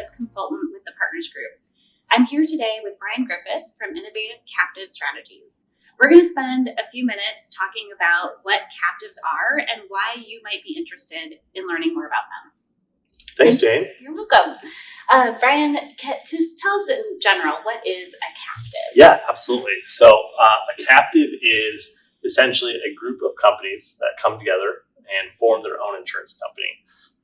benefits consultant with the Partners Group. I'm here today with Bryan Griffith from Innovative Captive Strategies. We're going to spend a few minutes talking about what captives are and why you might be interested in learning more about them. Thanks, Jane. You're welcome. Bryan, just tell us in general, what is a captive? Yeah, absolutely. So a captive is essentially a group of companies that come together and form their own insurance company,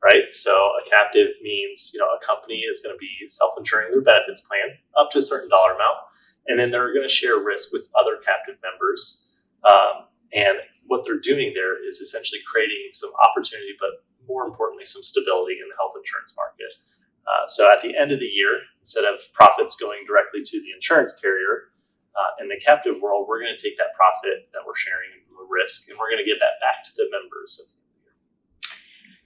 right? So a captive means, a company is going to be self-insuring their benefits plan up to a certain dollar amount, and then they're going to share risk with other captive members. And what they're doing there is essentially creating some opportunity, but more importantly, some stability in the health insurance market. So at the end of the year, instead of profits going directly to the insurance carrier, in the captive world, we're going to take that profit that we're sharing the risk, and we're going to give that back to the members at the end of the year.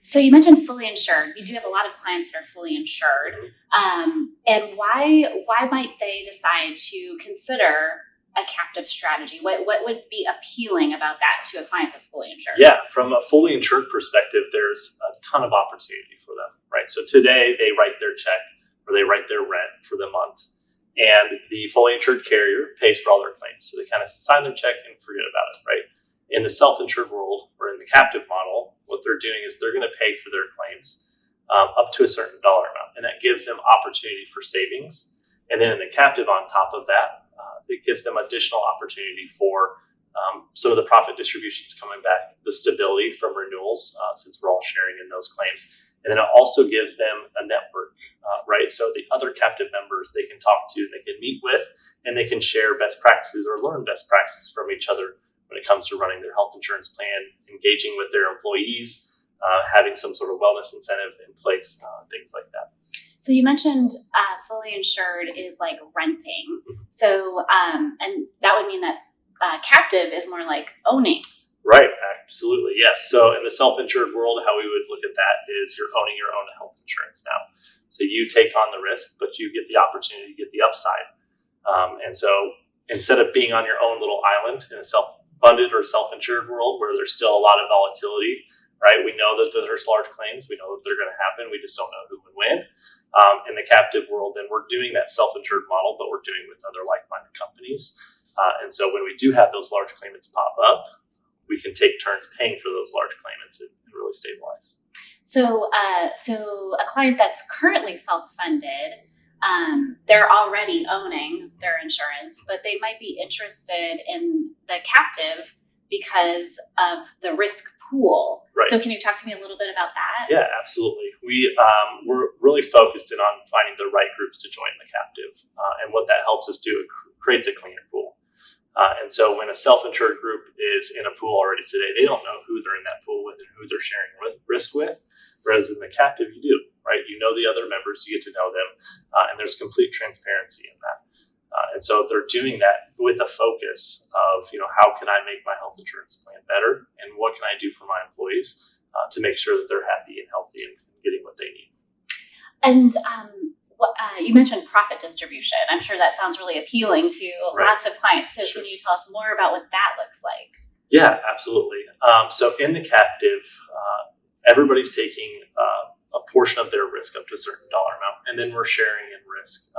So you mentioned fully insured. You do have a lot of clients that are fully insured. And why might they decide to consider a captive strategy? What would be appealing about that to a client that's fully insured? Yeah, from a fully insured perspective, there's a ton of opportunity for them, right? So today they write their check or they write their rent for the month, and the fully insured carrier pays for all their claims. So they kind of sign their check and forget about it, right? In the self-insured world or in the captive model, what they're doing is they're going to pay for their claims up to a certain dollar amount, and that gives them opportunity for savings. And then in the captive on top of that, it gives them additional opportunity for some of the profit distributions coming back, the stability from renewals, since we're all sharing in those claims. And then it also gives them a network, right? So the other captive members they can talk to, they can meet with, and they can share best practices or learn best practices from each other when it comes to running their health insurance plan, engaging with their employees, having some sort of wellness incentive in place, things like that. So you mentioned fully insured is like renting. So, and that would mean that captive is more like owning. Right, absolutely, yes. So in the self-insured world, how we would look at that is you're owning your own health insurance now. So you take on the risk, but you get the opportunity, you get the upside. And so instead of being on your own little island in a self-funded or self-insured world where there's still a lot of volatility, right? We know that there's large claims. We know that they're going to happen. We just don't know who would win. In the captive world, then we're doing that self-insured model, but we're doing it with other like-minded companies. And so when we do have those large claimants pop up, we can take turns paying for those large claimants and really stabilize. So, so a client that's currently self-funded, they're already owning their insurance, but they might be interested in the captive because of the risk pool. Right. So can you talk to me a little bit about that? Yeah, absolutely. We're really focused in on finding the right groups to join the captive. And what that helps us do, it creates a cleaner pool. And so when a self-insured group is in a pool already today, they don't know who they're in that pool with and who they're sharing risk with. Whereas in the captive, you do, right? You know the other members, you get to know them, and there's complete transparency in that. And so they're doing that with a focus of, how can I make my health insurance plan better? And what can I do for my employees to make sure that they're happy and healthy and getting what they need? And you mentioned profit distribution. I'm sure that sounds really appealing to lots of clients. So Can you tell us more about what that looks like? Yeah, absolutely. So in the captive, everybody's taking a portion of their risk up to a certain dollar amount, and then we're sharing in risk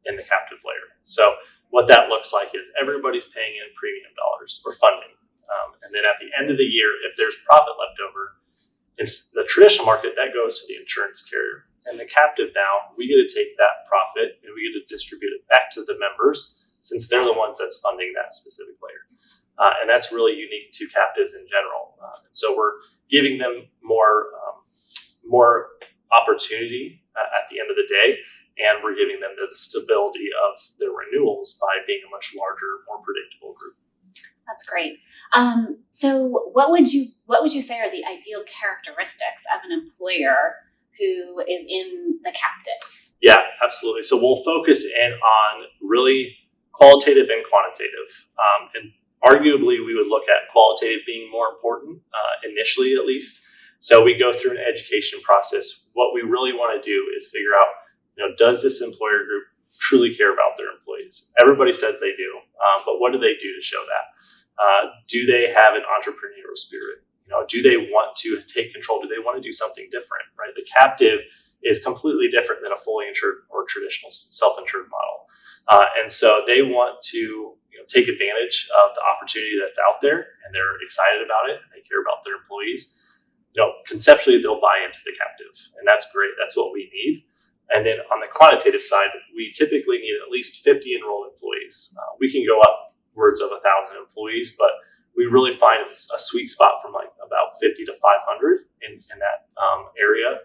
in the captive layer. So what that looks like is everybody's paying in premium dollars or funding. And then at the end of the year, if there's profit left over, in the traditional market, that goes to the insurance carrier. And the captive now, we get to take that profit and we get to distribute it back to the members since they're the ones that's funding that specific layer. And that's really unique to captives in general. And so we're giving them more opportunity at the end of the day, and we're giving them the stability of their renewals by being a much larger, more predictable group. That's great. So what would you say are the ideal characteristics of an employer who is in the captive? Yeah, absolutely. So we'll focus in on really qualitative and quantitative. And arguably, we would look at qualitative being more important, initially at least. So we go through an education process. What we really want to do is figure out, does this employer group truly care about their employees? Everybody says they do, but what do they do to show that? Do they have an entrepreneurial spirit? Do they want to take control? Do they want to do something different, right? The captive is completely different than a fully insured or traditional self-insured model. And so they want to take advantage of the opportunity that's out there, and they're excited about it, and they care about their employees. Conceptually, they'll buy into the captive, and that's great. That's what we need. And then on the quantitative side, we typically need at least 50 enrolled employees. We can go upwards of 1,000 employees, but we really find a sweet spot from like about 50 to 500 in that area.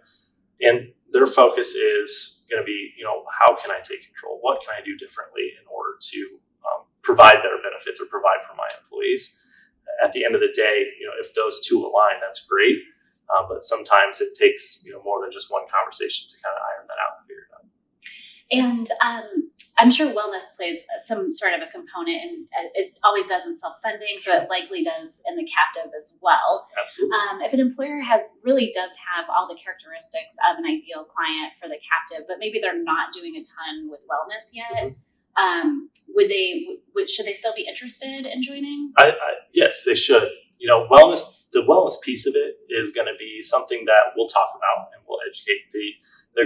And their focus is going to be, how can I take control? What can I do differently in order to provide better benefits or provide for my employees? At the end of the day, if those two align, that's great. But sometimes it takes more than just one conversation to kind of iron that out and figure it out. And I'm sure wellness plays some sort of a component, and it always does in self-funding, so it likely does in the captive as well. Absolutely. If an employer really does have all the characteristics of an ideal client for the captive, but maybe they're not doing a ton with wellness yet, should they still be interested in joining? Yes, they should. The wellness piece of it is going to be something that we'll talk about and we'll educate the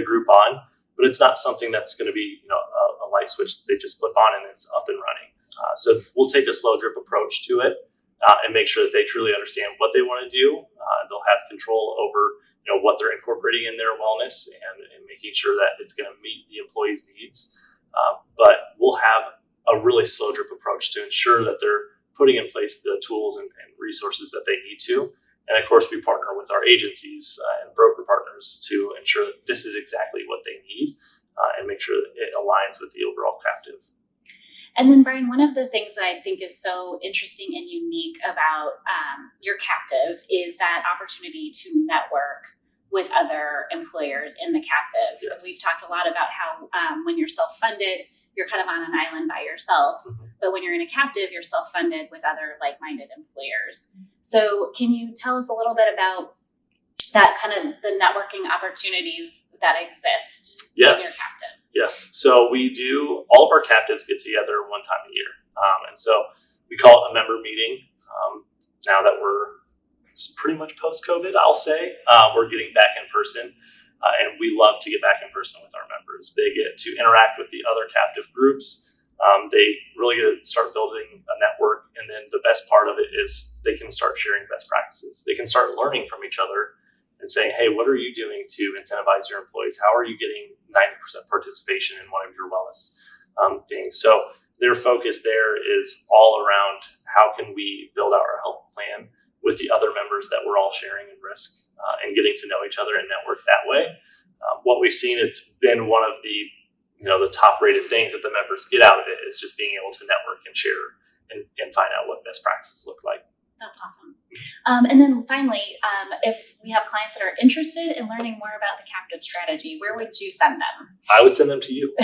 group on, but it's not something that's going to be a light switch they just flip on and it's up and running. So we'll take a slow drip approach to it and make sure that they truly understand what they want to do. They'll have control over what they're incorporating in their wellness and making sure that it's going to meet the employees' needs. But we'll have a really slow drip approach to ensure that they're putting in place the tools and resources that they need to. And of course, we partner with our agencies and broker partners to ensure that this is exactly what they need and make sure that it aligns with the overall captive. And then, Bryan, one of the things that I think is so interesting and unique about your captive is that opportunity to network with other employers in the captive. Yes. We've talked a lot about how when you're self-funded, you're kind of on an island by yourself. Mm-hmm. But when you're in a captive, you're self-funded with other like-minded employers. So can you tell us a little bit about that kind of the networking opportunities that exist in your captive? Yes. So all of our captives get together one time a year. And so we call it a member meeting. Now that we're pretty much post-COVID, I'll say, we're getting back in person. And we love to get back in person with our members. They get to interact with the other captive groups. They really get to start building a network. And then the best part of it is they can start sharing best practices. They can start learning from each other and saying, hey, what are you doing to incentivize your employees? How are you getting 90% participation in one of your wellness things? So their focus there is all around how can we build out our health plan with the other members that we're all sharing in risk and getting to know each other and network that way. What we've seen, it's been one of the top rated things that the members get out of it is just being able to network and share and find out what best practices look like. That's awesome. And then finally, if we have clients that are interested in learning more about the captive strategy, where would you send them? I would send them to you.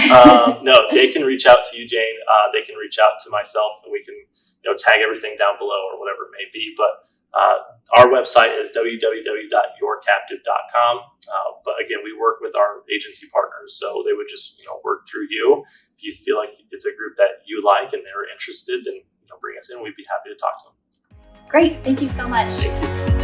No, they can reach out to you, Jane. They can reach out to myself, and we can tag everything down below or whatever it may be. But our website is www.yourcaptive.com. But again, we work with our agency partners, so they would just work through you. If you feel like it's a group that you like and they're interested, then bring us in. We'd be happy to talk to them. Great. Thank you so much. Thank you.